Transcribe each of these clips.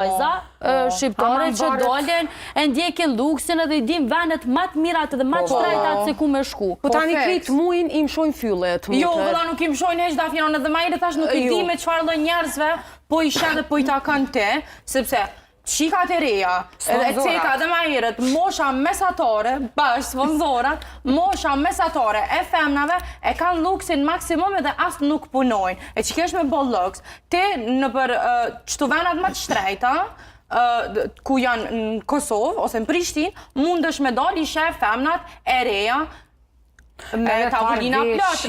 shqiptare që dolin e ndjekin luksin edhe i dim venet më të mirat dhe më të shtrejtat se ku me shku. Po tani krit muin i mshojnë fyllet. Jo, vëlla nuk i mshojnë heq Dafinon, edhe ma thash nuk i di me çfarë lloj njerëzve po i sheh dhe po i takon te, sepse qikat e reja, edhe ceka dhe ma herët, mosha mesatare, bash, sponsorat, mosha mesatare e femnave e kanë luksin maksimum edhe asë nuk punojnë. E që kesh me bol luks, te në për qëtu venat më të shtrejta, ku janë në Kosovë ose në Prishtinë, mund është me dal i shef femnat e reja, me tavolina plot,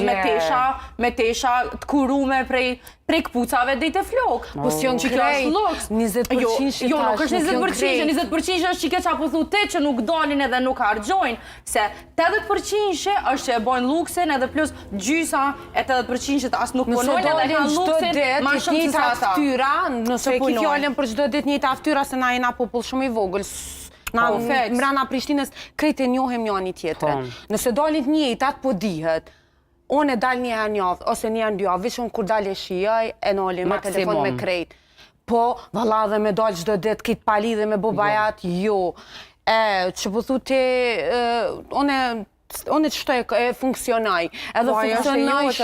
me tesha të kurume prej këpucave dhe i të flok. Po s'jon krejt, 20% shqitash. Jo, nuk është 20%, 20% është që ke qa po thu te që nuk dalin edhe nuk hargjojnë, se 80% është që e bojnë luksin edhe plus gjysa e 80% asë nuk punojnë edhe kanë luksin ma shumë të sata. Nëse ki fjallin për çdo ditë njëjta ftyra se na jena popull shumë i vogël. Mrana Prishtinës krejt e njohim njani tjetërën. Nëse dalin njëjtat po dihet. Unë e dal një herë njavë, ose një herë njavë, vishën kur dal e shijaj, e noli me telefon me krejt. Po, valla dhe me dal çdo ditë, kitë pali dhe me bobajat, jo. Që po thu te, unë të shtoj e funksionaj, edhe funksionaj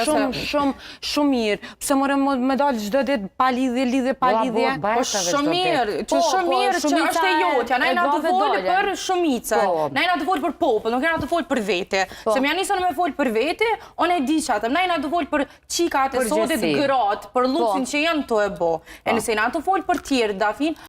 shumë mirë, pëse more me dalë gjdo ditë palidhje, Po shumë mirë, që është e jotja, na jena të folë për shumicën, na jena të folë për popull, nuk jena të folë për vete, se më janë nisën me folë për vete, unë e di qatëm, na jena të folë për qikat e sotit gratë, për luksin që janë të e bo, e nëse jena të folë për tjerë, Dafin,